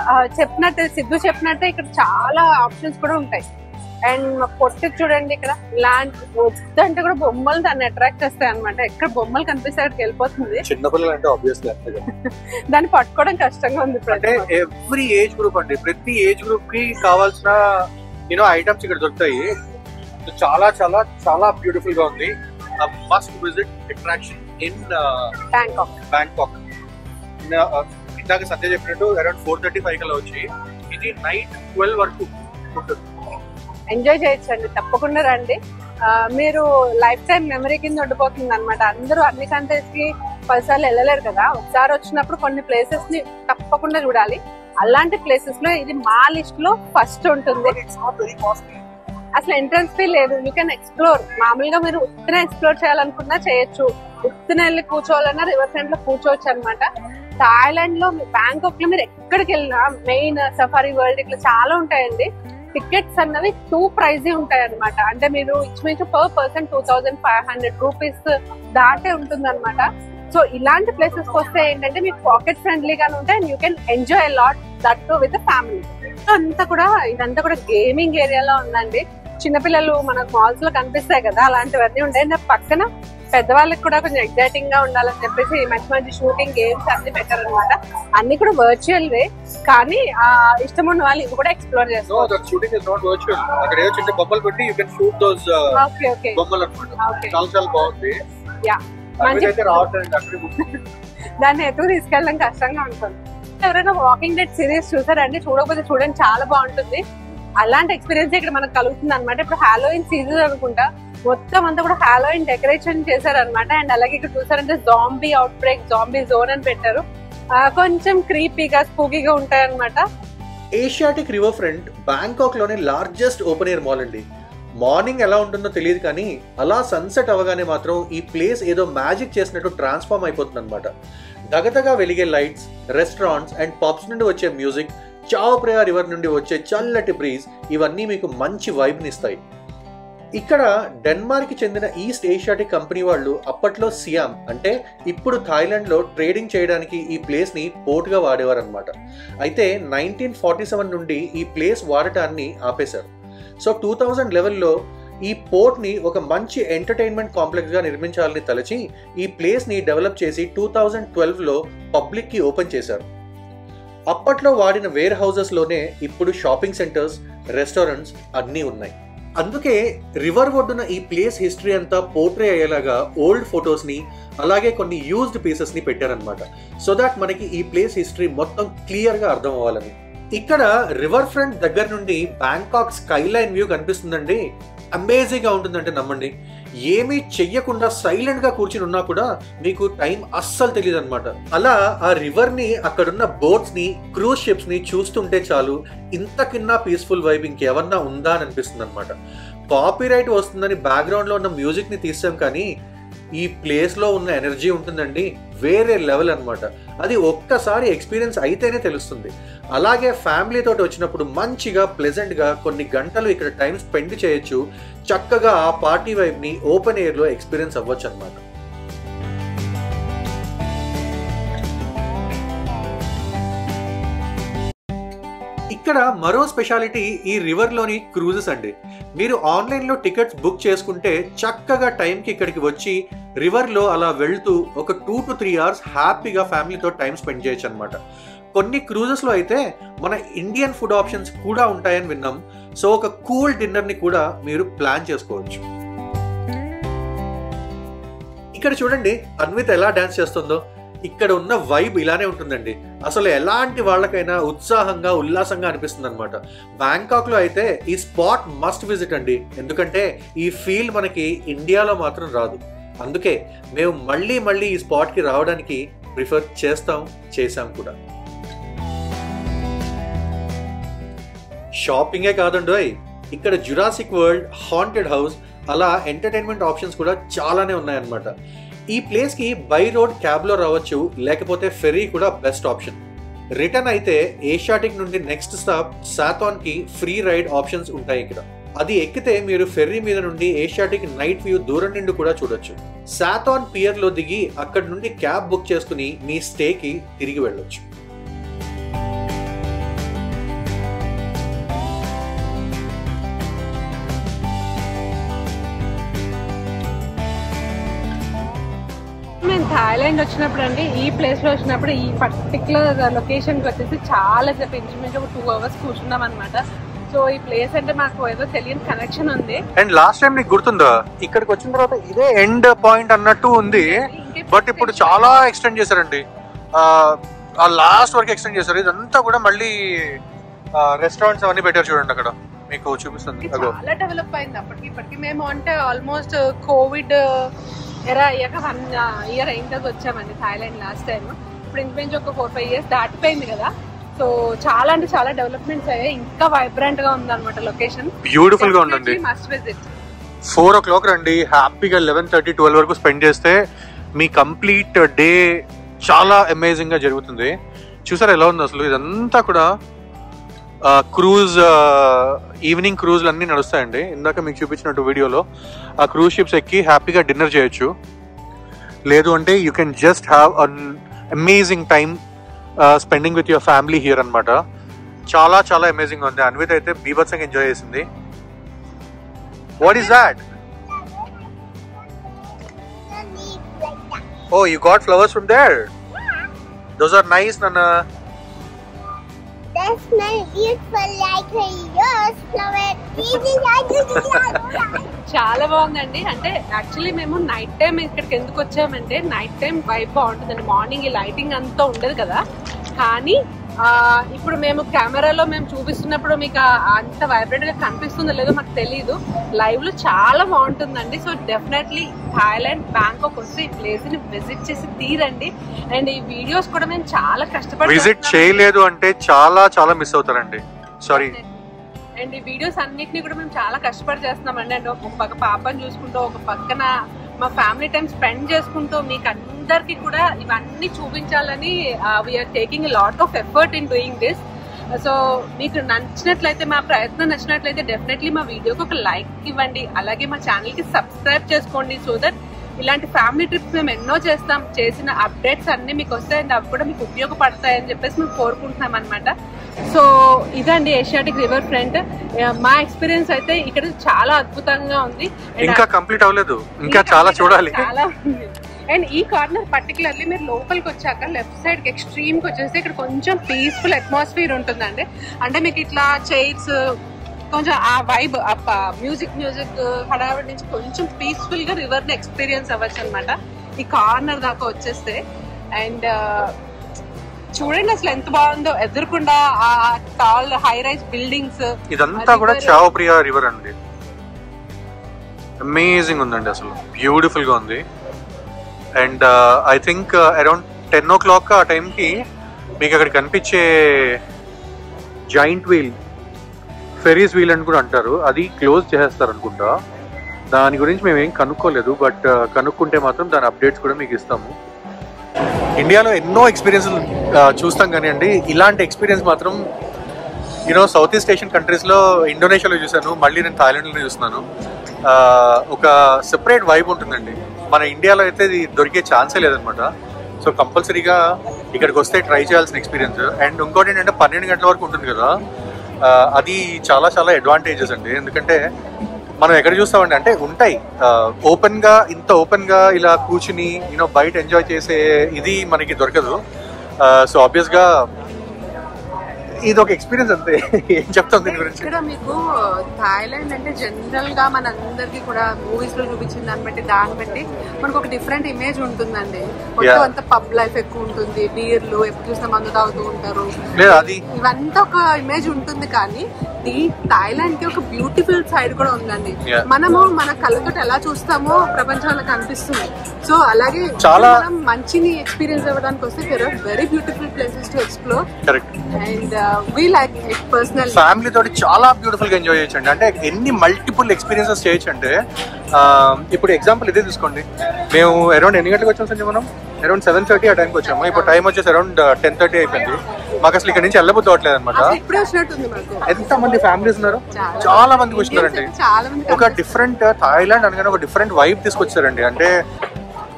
సిద్ధు చెప్పినట్టే ఇక్కడ చాలా ఆప్షన్స్ కూడా ఉంటాయి. అండ్ పొట్టి చూడండి, ఇక్కడ ఇలాంటి వద్దంటే కూడా బొమ్మలు దాన్ని అట్రాక్ట్ చేస్తాయి అనమాట. ఎక్కడ బొమ్మలు కనిపిస్తే అక్కడికి వెళ్ళిపోతుంది. చిన్నపిల్లలు అంటే ఆబ్వియస్లీ దాన్ని పట్టుకోవడం కష్టంగా ఉంది. అంటే ఎవ్రీ ఏజ్ గ్రూప్ అండి, ప్రతి ఏజ్ గ్రూప్ కి కావాల్సిన ఐటమ్స్ ఇక్కడ దొరుకుతాయి. చాలా చాలా చాలా బ్యూటిఫుల్ గా ఉంది. Must visit attraction in Bangkok. ఇందాక సంజయ్ చెప్పినట్టు అరౌండ్ 4:35 కల్లా వచ్చి ఇది నైట్ 12 వరకు ఉంటుంది. ఎంజాయ్ చేయొచ్చండి, తప్పకుండా రండి. మీరు లైఫ్ టైం మెమరీ కింద ఉండిపోతుంది అనమాట. అందరూ అన్ని కంట్రీస్ కి 10 సార్లు వెళ్ళలేరు కదా. ఒకసారి వచ్చినప్పుడు కొన్ని ప్లేసెస్ ని తప్పకుండా చూడాలి. అలాంటి ప్లేసెస్ లో ఇది మా లిస్ట్ లో ఫస్ట్ ఉంటుంది. అసలు ఎంట్రన్స్ ఫీ లేదు, యూ కెన్ ఎక్స్ప్లోర్. మామూలుగా మీరు ఉత్తిన ఎక్స్ప్లోర్ చేయాలనుకున్నా చేయొచ్చు, ఉత్తిన వెళ్ళి కూర్చోవాలన్నా రివర్ ఫ్రంట్ లో కూర్చోవచ్చు అనమాట. థాయిలాండ్ లో, బ్యాంకాక్ లో మీరు ఎక్కడికి వెళ్ళినా మెయిన్ సఫారీ వరల్డ్ ఇట్లా చాలా ఉంటాయండి. టికెట్స్ అన్నవి 2 ప్రైజ్ ఉంటాయి అనమాట. అంటే మీరు ఇంచుమించు పర్ పర్సన్ 2500 రూపీస్ దాటే ఉంటుంది అనమాట. సో ఇలాంటి ప్లేసెస్ కి వస్తే ఏంటంటే మీకు పాకెట్ ఫ్రెండ్లీగానే ఉంటాయి. And you can enjoy lot that with family. ఇదంతా కూడా గేమింగ్ ఏరియాలో ఉందండి. చిన్నపిల్లలు మనకు మాల్స్ లో కనిపిస్తాయి కదా, అలాంటివన్నీ ఉంటాయి. పక్కన పెద్దవాళ్ళకి కూడా కొంచెం ఎగ్జైటింగ్ గా ఉండాలని చెప్పేసి మంచి మంచి షూటింగ్ గేమ్స్ అన్ని పెట్టారనమాట. అన్ని కూడా వర్చువల్ వే, కానీ ఇష్టం ఉన్న వాళ్ళు ఇవి కూడా ఎక్స్ప్లోర్ చేస్తారు. దాన్ని ఎదుగు తీసుకెళ్ళడం కష్టంగా ఉంటుంది. ఎవరైనా వాకింగ్ డెడ్ సిరీస్ చూసారండి? చూడకపోతే చూడండి, చాలా బాగుంటుంది. అలాంటి ఎక్స్పీరియన్స్ ఇక్కడ మనకు కలుగుతుంది అనమాట. ఇప్పుడు హాలోయిన్ సీజన్ అనుకుంటా, మొత్తం అంతా కూడా హాలోయిన్ డెకరేషన్ చేశారనమాట. అండ్ అలాగే ఇక్కడ చూసారంటే zombie out break, zombie zone అని పెట్టారు. కొంచెం క్రీపీగా, స్పూకీగా ఉంటాయి అనమాట. ఏషియాటిక్ రివర్ ఫ్రంట్ బ్యాంకాక్ లోనే లార్జెస్ట్ ఓపెన్ ఎయిర్ మాల్ అండి. మార్నింగ్ ఎలా ఉంటుందో తెలియదు కానీ అలా సన్సెట్ అవగానే మాత్రం ఈ ప్లేస్ ఏదో మ్యాజిక్ చేసినట్టు ట్రాన్స్ఫార్మ్ అయిపోతుంది అనమాట. దగదగా వెలిగే లైట్స్, రెస్టారెంట్స్ అండ్ పబ్స్ నుండి వచ్చే మ్యూజిక్, చావ్ ప్రయా రివర్ నుండి వచ్చే చల్లటి బ్రీజ్, ఇవన్నీ మీకు మంచి వైబ్ని ఇస్తాయి. ఇక్కడ డెన్మార్క్ కి చెందిన ఈస్ట్ ఏషియాటిక్ కంపెనీ వాళ్ళు అప్పట్లో సియామ్ అంటే ఇప్పుడు థాయిలాండ్ లో ట్రేడింగ్ చేయడానికి ఈ ప్లేస్ ని పోర్ట్ గా వాడేవారు అనమాట. అయితే 1947 నుండి ఈ ప్లేస్ వాడటాన్ని ఆపేశారు. సో 2011లో ఈ పోర్ట్ ని ఒక మంచి ఎంటర్టైన్మెంట్ కాంప్లెక్స్ గా నిర్మించాలని తలచి ఈ ప్లేస్ ని డెవలప్ చేసి 2012లో పబ్లిక్ కి ఓపెన్ చేశారు. అప్పట్లో వాడిన వేర్ హౌసెస్ లోనే ఇప్పుడు షాపింగ్ సెంటర్స్, రెస్టారెంట్స్ అన్నీ ఉన్నాయి. అందుకే రివర్ ఒడ్డున ఈ ప్లేస్ హిస్టరీ అంతా పోర్ట్రే అయ్యేలాగా ఓల్డ్ ఫొటోస్ ని, అలాగే కొన్ని యూజ్డ్ పీసెస్ ని పెట్టారనమాట. సో దాట్ మనకి ఈ ప్లేస్ హిస్టరీ మొత్తం క్లియర్ గా అర్థం అవ్వాలని. ఇక్కడ రివర్ ఫ్రంట్ దగ్గర నుండి బ్యాంకాక్ స్కైలైన్ వ్యూ కనిపిస్తుందండి. అమేజింగ్ గా ఉంటుందంటే నమ్మండి. ఏమీ చెయ్యకుండా సైలెంట్ గా కూర్చుని ఉన్నా కూడా మీకు టైం అస్సలు తెలియదు అనమాట. అలా ఆ రివర్ ని, అక్కడున్న బోట్స్ ని, క్రూజ్ షిప్స్ ని చూస్తుంటే చాలు ఇంతకిన్నా పీస్ఫుల్ వైబ్ ఇంకేమన్నా ఉందా అని అనిపిస్తుంది అనమాట. కాపీరైట్ వస్తుందని బ్యాక్గ్రౌండ్ లో ఉన్న మ్యూజిక్ ని తీసాం కానీ ఈ ప్లేస్ లో ఉన్న ఎనర్జీ ఉంటుందండి, వేరే లెవెల్ అనమాట. అది ఒక్కసారి ఎక్స్పీరియన్స్ అయితేనే తెలుస్తుంది. అలాగే ఫ్యామిలీ తోటి వచ్చినప్పుడు మంచిగా ప్లెజెంట్ గా కొన్ని గంటలు ఇక్కడ టైం స్పెండ్ చేయొచ్చు. చక్కగా ఆ పార్టీ వైబ్ ని ఓపెన్ ఎయిర్ లో ఎక్స్పీరియన్స్ అవ్వచ్చు అనమాట. ఇక్కడ మరో స్పెషాలిటీ ఈ రివర్లోని క్రూజెస్ అండి. మీరు ఆన్లైన్లో టికెట్స్ బుక్ చేసుకుంటే చక్కగా టైంకి ఇక్కడికి వచ్చి రివర్లో అలా వెళ్తూ ఒక 2 to 3 hours హ్యాపీగా ఫ్యామిలీతో టైం స్పెండ్ చేయొచ్చు అనమాట. కొన్ని క్రూజెస్లో అయితే మన ఇండియన్ ఫుడ్ ఆప్షన్స్ కూడా ఉంటాయని విన్నాం. సో ఒక కూల్ డిన్నర్ని కూడా మీరు ప్లాన్ చేసుకోవచ్చు. ఇక్కడ చూడండి అన్విత్ ఎలా డాన్స్ చేస్తుందో. ఇక్కడ ఉన్న వైబ్ ఇలానే ఉంటుందండి. అసలు ఎలాంటి వాళ్ళకైనా ఉత్సాహంగా ఉల్లాసంగా అనిపిస్తుంది అనమాట. బ్యాంకాక్లో అయితే ఈ స్పాట్ మస్ట్ విజిట్ అండి. ఎందుకంటే ఈ ఫీల్ మనకి ఇండియాలో మాత్రం రాదు. అందుకే మేము మళ్ళీ ఈ స్పాట్కి రావడానికి ప్రిఫర్ చేసాం కూడా. షాపింగే కాదండోయ్, ఇక్కడ జురాసిక్ వరల్డ్, హాంటెడ్ హౌస్ అలా ఎంటర్టైన్మెంట్ ఆప్షన్స్ కూడా చాలానే ఉన్నాయన్నమాట. ఈ ప్లేస్కి బై రోడ్ క్యాబ్లో రావచ్చు, లేకపోతే ఫెర్రీ కూడా బెస్ట్ ఆప్షన్. రిటర్న్ అయితే ఏషియాటిక్ నుండి నెక్స్ట్ స్టాప్ సాథాన్కి ఫ్రీ రైడ్ ఆప్షన్స్ ఉంటాయి ఇక్కడ. అది ఎక్కితే మీరు ఫెర్రీ మీద నుండి ఏషియాటిక్ నైట్ వ్యూ దూరం నుండి కూడా చూడొచ్చు. సాథాన్ పియర్లో దిగి అక్కడి నుండి క్యాబ్ బుక్ చేసుకుని మీ స్టేకి తిరిగి వెళ్ళొచ్చు. మేము థాయిలాండ్ వచ్చినప్పుడు అండి, ఈ ప్లేస్లో వచ్చినప్పుడు ఈ పర్టికులర్ లొకేషన్కి వచ్చేసి చాలా సేపు ఇంచుమించు 2 hours కూర్చున్నాం అనమాట. సో ఈ ప్లేస్ అంటే మాకు ఏదో తెలియని కనెక్షన్ ఉంది. అండ్ లాస్ట్ టైం నీకు గుర్తుందా, ఇక్కడికి వచ్చిన తర్వాత ఇదే ఎండ్ పాయింట్ అన్నట్టు ఉంది, బట్ ఇప్పుడు చాలా ఎక్స్టెండ్ చేశారండి. ఆ లాస్ట్ వరకు ఎక్స్టెండ్ చేశారు. ఇదంతా కూడా మళ్ళీ రెస్టారెంట్స్ అవన్నీ పెట్టారు. చూడండి అక్కడ మీకు చూపిస్తుంది. చాలా డెవలప్ అయింది అప్పటికి ఇప్పటికి. మేము అంటే ఆల్మోస్ట్ కోవిడ్ ఎరా అయ్యాక 1 year అయిన తర్వాత వచ్చామండి థాయిలాండ్ లాస్ట్ టైం. ఇప్పుడు ఇంచుమించు ఒక 4-5 years దాటిపోయింది కదా. సో చాలా అంటే చాలా డెవలప్మెంట్స్ అయ్యాయి. ఇంకా వైబ్రెంట్ గా ఉంది అనమాట లొకేషన్. బ్యూటిఫుల్ గా ఉందండి. Must visit. 4 o'clock రండి, హ్యాపీగా 11:30-12 వరకు స్పెండ్ చేస్తే మీ కంప్లీట్ డే చాలా అమేజింగ్ గా జరుగుతుంది. చూసారా ఎలా ఉంది అసలు. ఇదంతా కూడా క్రూజ్ ఈవినింగ్ క్రూజ్లు అన్నీ నడుస్తాయండి. ఇందాక మీకు చూపించినట్టు వీడియోలో ఆ క్రూజ్ షిప్స్ ఎక్కి హ్యాపీగా డిన్నర్ చేయొచ్చు. లేదు అంటే you can just have an amazing time spending with your family here అనమాట. చాలా చాలా అమేజింగ్ ఉంది. అన్విత్ అయితే బీభత్సంగా ఎంజాయ్ చేసింది. What is that? Oh, you got flowers from there? Those are nice, Nana. That's my beautiful like yours flower. చాలా బాగుందండి. అంటే యాక్చువల్లీ మేము నైట్ టైం ఇక్కడికి ఎందుకు వచ్చామంటే నైట్ టైం వైబ్ బాగుంటుందండి. మార్నింగ్ ఈ లైటింగ్ అంతా ఉండదు కదా. కానీ ఇప్పుడు మేము కెమెరాలో మేము చూపిస్తున్నప్పుడు మీకు అంత వైబ్రెంట్ గా కనిపిస్తుందో లేదో మాకు తెలియదు. లైవ్ లో చాలా బాగుంటుందండి. సో డెఫినెట్లీ థాయిలాండ్ బ్యాంకాక్ వస్తే ఈ ప్లేస్ ని విజిట్ చేసి తీరండి. అండ్ ఈ వీడియోస్ కూడా మేము చాలా కష్టపడి విజిట్ చేయలేదు అంటే చాలా చాలా మిస్ అవుతారండి. సారీ. అండ్ ఈ వీడియోస్ అన్నిటిని కూడా మేము చాలా కష్టపడి చేస్తున్నామండి. అండ్ ఒక పక్క పాపని చూసుకుంటూ ఒక పక్కన మా ఫ్యామిలీ టైం స్పెండ్ చేసుకుంటూ మీకు అందరికి కూడా ఇవన్నీ చూపించాలని we're taking a lot of effort in doing this. So మీకు నచ్చినట్లయితే, మా ప్రయత్నం నచ్చినట్లయితే డెఫినెట్లీ మా వీడియోకి ఒక లైక్ ఇవ్వండి. అలాగే మా ఛానల్కి సబ్స్క్రైబ్ చేసుకోండి. సో దట్ ఇలాంటి ఫ్యామిలీ ట్రిప్స్ మేము ఎన్నో చేసిన అప్డేట్స్ అన్ని మీకు వస్తాయండి. అవి కూడా మీకు ఉపయోగపడతాయని చెప్పేసి మేము కోరుకుంటున్నాం అనమాట. సో ఇదండి ఏషియాటిక్ రివర్ ఫ్రంట్. మా ఎక్స్పీరియన్స్ అయితే ఇక్కడ చాలా అద్భుతంగా ఉంది. ఇంకా కంప్లీట్ అవ్వలేదు, ఇంకా చాలా చూడాలి. చాలా ఉంది. అండ్ ఈ కార్నర్ పర్టికులర్లీ మీరు లోపలికి వచ్చాక లెఫ్ట్ సైడ్ కి ఎక్స్ట్రీమ్ కి వచ్చేసి ఇక్కడ కొంచెం పీస్ఫుల్ అట్మాస్ఫియర్ ఉంటుందండి. అంటే మీకు ఇట్లా చైర్స్ కొంచెం ఆ వైబ్ మ్యూజిక్ హడావిడి నుంచి కొంచెం పీస్ఫుల్ గా రివర్ ని ఎక్స్పీరియన్స్ అవ్వచ్చు అనమాట ఈ కార్నర్ దాకా వచ్చేస్తే. అండ్ చూడండి అసలు ఎంత బాగుందో. ఎదురుకుండా ఆ టాల్ హై రైజ్ బిల్డింగ్స్. ఇదంతా కూడా చావో ప్రియా రివర్ అండి. అమేజింగ్ ఉందండి, అసలు బ్యూటిఫుల్ గా ఉంది. And I think around 10 o'clock ఆ టైంకి మీకు అక్కడ కనిపించే జాయింట్ వీల్, ఫెరీస్ వీల్ అని కూడా అంటారు, అది క్లోజ్ చేసేస్తారు అనుకుంటా. దాని గురించి మేము ఏం కనుక్కోలేదు, బట్ కనుక్కుంటే మాత్రం దాని అప్డేట్స్ కూడా మీకు ఇస్తాము. ఇండియాలో ఎన్నో ఎక్స్పీరియన్స్లు చూస్తాం కానీ అండి, ఇలాంటి ఎక్స్పీరియన్స్ మాత్రం సౌత్ ఈస్ట్ ఏషియన్ కంట్రీస్లో ఇండోనేషియాలో చూసాను, మళ్ళీ నేను థాయిలాండ్లో చూస్తున్నాను. ఒక సెపరేట్ వైబ్ ఉంటుందండి. మన ఇండియాలో అయితే ఇది దొరికే ఛాన్సే లేదనమాట. సో కంపల్సరీగా ఇక్కడికి వస్తే ట్రై చేయాల్సిన ఎక్స్పీరియన్స్. అండ్ ఇంకోటి ఏంటంటే 12 గంటల వరకు ఉంటుంది కదా, అది చాలా చాలా అడ్వాంటేజెస్ అండి. ఎందుకంటే మనం ఎక్కడ చూస్తామండి అంటే ఉంటాయి ఓపెన్ గా, ఇంత ఓపెన్ గా ఇలా కూర్చుని బయట ఎంజాయ్ చేసే ఇది మనకి దొరకదు. సో ఆబ్వియస్ గా ఇది ఒక ఎక్స్పీరియన్స్ అంతే. ఏం చెప్తాం దీని గురించి. ఇక్కడ మీకు థాయిలాండ్ అంటే జనరల్ గా మన అందరికి కూడా మూవీస్ లో చూపించిన దాన్ని బట్టి మనకు ఒక డిఫరెంట్ ఇమేజ్ ఉంటుందండి. మొత్తం అంతా పబ్ లైఫ్ ఎక్కువ ఉంటుంది, బీర్లు ఎప్పుడు చూసినా మందు తాగుతూ ఉంటారు, ఇవంతా ఒక ఇమేజ్ ఉంటుంది. కానీ ఈ థాయిలాండ్ కి ఒక బ్యూటిఫుల్ సైడ్ కూడా ఉందండి. మనము మన కళ్ళతో ఎలా చూస్తామో ప్రపంచంలో కనిపిస్తుంది. సో అలాగే చాలా మంచిని ఎక్స్పీరియన్స్ అవ్వడానికి వస్తే there are very beautiful places to explore. And we like it personally. Family తోటి చాలా బ్యూటిఫుల్ గా ఎంజాయ్ చేయొచ్చు అండి. అంటే ఎన్ని మల్టిపుల్ ఎక్స్పీరియన్సెస్ చేయొచ్చు అంటే ఇప్పుడు ఎగ్జాంపుల్ ఇదే తీసుకోండి. మేము అరౌండ్ ఎన్ని గంటలకు వచ్చాం సంజయ్? మనం అరౌండ్ 7:30 ఆ టైంకి వచ్చాము. ఇప్పుడు టైం వచ్చేసి అరౌండ్ 10:30 అయిపోయింది. మాకు అసలు ఇక్కడ నుంచి వెళ్ళబుద్ధి అవట్లేదు అనమాట. ఎంత మంది ఫ్యామిలీస్ ఉన్నారు, చాలా మంది వచ్చినారండి. ఒక డిఫరెంట్ థాయిలాండ్ అనగానే ఒక డిఫరెంట్ వైబ్ తీసుకొచ్చారండి. అంటే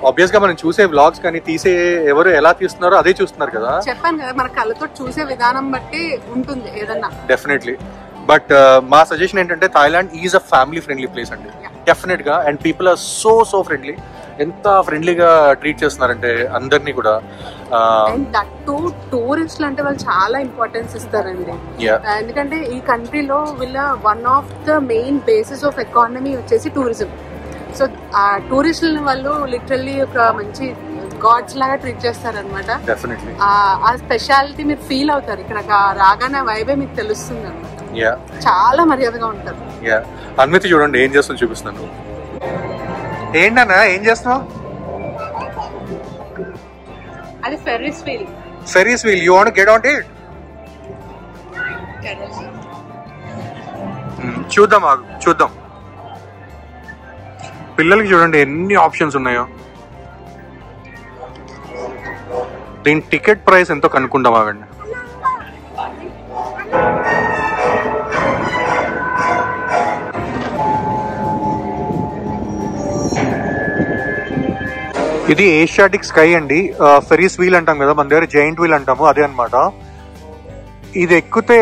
ఆబ్వియస్ గా మనం చూసే వ్లాగ్స్ కానీ తీసే ఎవరు ఎలా తీస్తున్నారో అదే చూస్తున్నారు కదా. చెప్పాను కదా, మన కళ్ళతో చూసే విధానం బట్టి ఉంటుంది ఏదన్నా. డెఫినెట్లీ. బట్ మా సజెషన్ ఏంటంటే Thailand is a family friendly place అండి, డెఫినెట్ గా. And people are so friendly. ఎంత ఫ్రెండ్లీగా ట్రీట్ చేస్తున్నారంటే అందరినీ కూడా. టూరిస్టులు అంటే వాళ్ళు చాలా ఇంపార్టెన్స్ ఇస్తారండి. ఎందుకంటే ఈ కంట్రీలో వీళ్ళ one of the main basis of economy వచ్చేసి టూరిజం. సో ఆ టూరిస్టులను వాళ్ళు లిటరల్లీ ఒక మంచి గాడ్స్ లాగా ట్రీట్ చేస్తారనమాట. ఆ స్పెషాలిటీ మీరు ఫీల్ అవుతారు. ఇక్కడ రాగానే వైబే మీకు తెలుస్తుంది అనమాట. చాలా మర్యాదగా ఉంటారు. అన్వితి చూడండి ఏం చేస్తాను చూపిస్తాను. ఏంటన్నా ఏం చేస్తున్నావు? అది Ferris wheel. Ferris wheel. You want get on it? చూద్దాం. పిల్లలకి చూడండి ఎన్ని ఆప్షన్స్ ఉన్నాయో. దీని టికెట్ ప్రైస్ ఎంతో కనుక్కుందాం ఆగండి. ఇది ఏషియాటిక్ స్కై అండి. ఫెరీస్ వీల్ అంటాం కదా, మన దగ్గర జైంట్ వీల్ అంటాము, అదే అనమాట. ఇది ఎక్కితే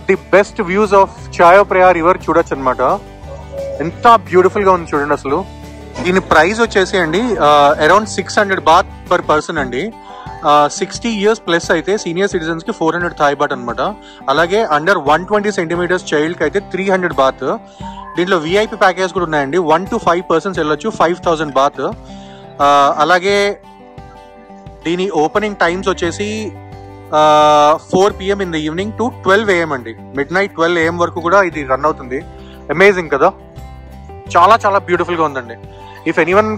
ది బెస్ట్ వ్యూస్ ఆఫ్ చాయో ప్రయా రివర్ చూడొచ్చు అనమాట. ఎంత బ్యూటిఫుల్ గా ఉంది చూడండి అసలు. దీని ప్రైస్ వచ్చేసి అండి అరౌండ్ 600 బాత్ పర్ పర్సన్ అండి. 60 years ప్లస్ అయితే సీనియర్ సిటిజన్స్ కి 400 థాయ్ బాట్ అనమాట. అలాగే అండర్ 120 centimeters చైల్డ్ కి అయితే 300 బాత్. దీంట్లో విఐపి ప్యాకేజ్ కూడా ఉన్నాయండి. 1 to 5 persons వెళ్ళొచ్చు, 5000 బాత్. అలాగే దీని ఓపెనింగ్ టైమ్స్ వచ్చేసి 4 PM in the evening to 12 AM అండి. midnight 12 AM వరకు కూడా ఇది రన్ అవుతుంది. అమేజింగ్ కదా, చాలా చాలా బ్యూటిఫుల్ గా ఉందండి. If anyone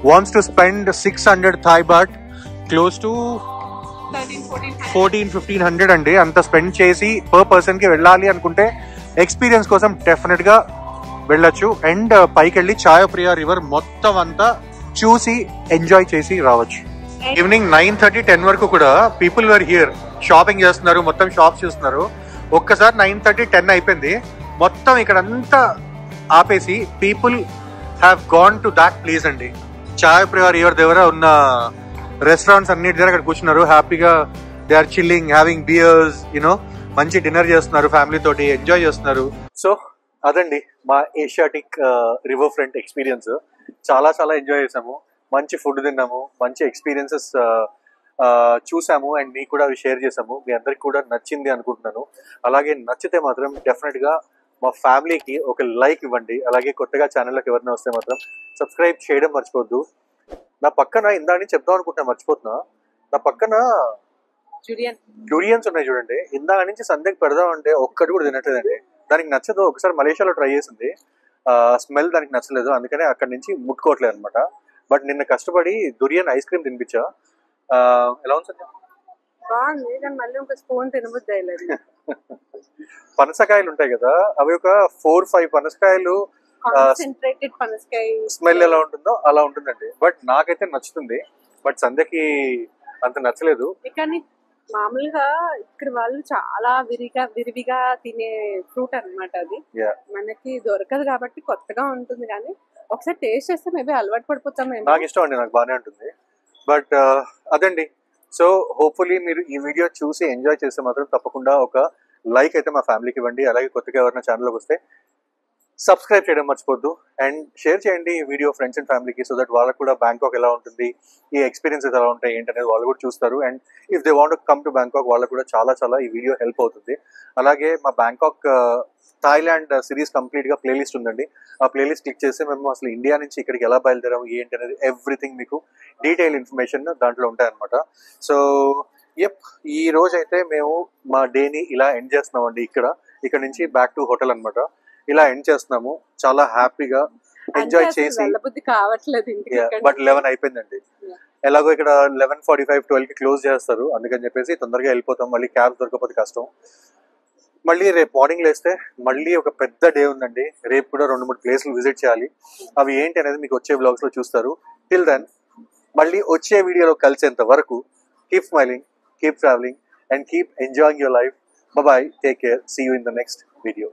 wants to spend 600 Thai baht, close to 1400-1500 అండి, అంత స్పెండ్ చేసి పర్ పర్సన్ కి వెళ్ళాలి అనుకుంటే ఎక్స్పీరియన్స్ కోసం డెఫినెట్ గా వెళ్ళొచ్చు. అండ్ పైకి వెళ్ళి చాయో ప్రియా రివర్ మొత్తం అంతా చూసి ఎంజాయ్ చేసి రావచ్చు. ఈవినింగ్ 9:30-10 వరకు కూడా పీపుల్ వర్ హియర్, షాపింగ్ చేస్తున్నారు, మొత్తం షాప్స్ చూస్తున్నారు. ఒక్కసారి 9:30-10 అయిపోయింది, మొత్తం ఇక్కడ అంతా ఆపేసి people have gone to that place అండి. చాయ్ ప్రియా రివర్ దగ్గర ఉన్న రెస్టారెంట్స్ అన్నిటి దగ్గర అక్కడ కూర్చున్నారు హ్యాపీగా. They are chilling, having beers, మంచి డిన్నర్ చేస్తున్నారు, ఫ్యామిలీ తోటి ఎంజాయ్ చేస్తున్నారు. సో అదండి మా ఏషియాటిక్ రివర్ ఫ్రంట్ ఎక్స్పీరియన్స్. చాలా చాలా ఎంజాయ్ చేసాము, మంచి ఫుడ్ తిన్నాము, మంచి ఎక్స్పీరియన్సెస్ చూసాము. అండ్ మీకు కూడా అవి షేర్ చేసాము. మీ అందరికి కూడా నచ్చింది అనుకుంటున్నాను. అలాగే నచ్చితే మాత్రం డెఫినెట్ గా మా ఫ్యామిలీకి ఒక లైక్ ఇవ్వండి. అలాగే కొత్తగా ఛానల్లోకి ఎవరైనా వస్తే మాత్రం సబ్స్క్రైబ్ చేయడం మర్చిపోద్దు. నా పక్కన ఇందా నుంచి చెప్దాం అనుకుంటున్నా, మర్చిపోతున్నా. నా పక్కన డ్యూరియన్స్ ఉన్నాయి చూడండి. ఇందా నుంచి సందేకి పెడదాం అంటే ఒక్కటి కూడా తినట్లేదండి. దానికి నచ్చదు. ఒకసారి మలేషియాలో ట్రై చేసింది, స్మెల్ దానికి నచ్చలేదు, అందుకనే అక్కడి నుంచి ముట్టుకోవట్లేదు అనమాట. బట్ నిన్న కష్టపడి దురియన్ ఐస్ క్రీమ్ తినిపించా. ఎలా ఉంది సార్? పనసకాయలు ఉంటాయి కదా, అవి ఒక 4-5 పనసకాయలు స్మెల్ ఎలా ఉంటుందో అలా ఉంటుందండి. బట్ నాకైతే నచ్చుతుంది, బట్ సంధ్యకి అంత నచ్చలేదు. మామూలుగా ఇక్కడ వాళ్ళు చాలా విరివిగా తినే ఫ్రూట్ అనమాట. అది మనకి దొరకదు కాబట్టి కొత్తగా ఉంటుంది, కానీ ఒకసారి టేస్ట్ చేస్తే మేబీ అలవాటు పడిపోతాం. నాకు ఇష్టం అండి, నాకు బాగానే ఉంటుంది. బట్ అదండి. సో హోప్ఫుల్లీ మీరు ఈ వీడియో చూసి ఎంజాయ్ చేస్తే మాత్రం తప్పకుండా ఒక లైక్ అయితే మా ఫ్యామిలీకి ఇవ్వండి. అలాగే కొత్తగా ఎవరైనా ఛానల్లోకి వస్తే సబ్స్క్రైబ్ చేయడం మర్చిపోద్దు. అండ్ షేర్ చేయండి ఈ వీడియో ఫ్రెండ్స్ అండ్ ఫ్యామిలీకి, సో దట్ వాళ్ళకు కూడా బ్యాంకాక్ ఎలా ఉంటుంది, ఈ ఎక్స్పీరియన్సెస్ ఎలా ఉంటాయి ఏంటనేది వాళ్ళు కూడా చూస్తారు. And if they want come to Bangkok వాళ్ళకు కూడా చాలా చాలా ఈ వీడియో హెల్ప్ అవుతుంది. అలాగే మా బ్యాంకాక్ థాయిలాండ్ సిరీస్ కంప్లీట్గా ప్లేలిస్ట్ ఉందండి. ఆ ప్లేలిస్ట్ క్లిక్ చేస్తే మేము అసలు ఇండియా నుంచి ఇక్కడికి ఎలా బయలుదేరాము ఏంటి అనేది ఎవ్రీథింగ్ మీకు డీటెయిల్ ఇన్ఫర్మేషన్ దాంట్లో ఉంటాయన్నమాట. సో ఈ రోజు అయితే మేము మా డేని ఇలా ఎండ్ చేస్తున్నామండి. ఇక్కడ నుంచి బ్యాక్ టు హోటల్ అనమాట. ఇలా ఎండ్ చేస్తున్నాము చాలా హ్యాపీగా ఎంజాయ్ చేసి. బట్ 11 అయిపోయిందండి. ఎలాగో ఇక్కడ 11:45 12కి క్లోజ్ చేస్తారు, అందుకని చెప్పేసి తొందరగా వెళ్ళిపోతాం. మళ్ళీ క్యాబ్ దొరకకపోతే కష్టం. మళ్ళీ రేపు మార్నింగ్ లేస్తే మళ్ళీ ఒక పెద్ద డే ఉందండి. రేపు కూడా 2-3 ప్లేస్లు విజిట్ చేయాలి. అవి ఏంటి అనేది మీకు వచ్చే వ్లాగ్స్ లో చూస్తారు. టిల్ దెన్ మళ్ళీ వచ్చే వీడియోలో కలిసేంత వరకు keep smiling, keep traveling, and keep enjoying your life. Bye bye, take care, see you in the next video.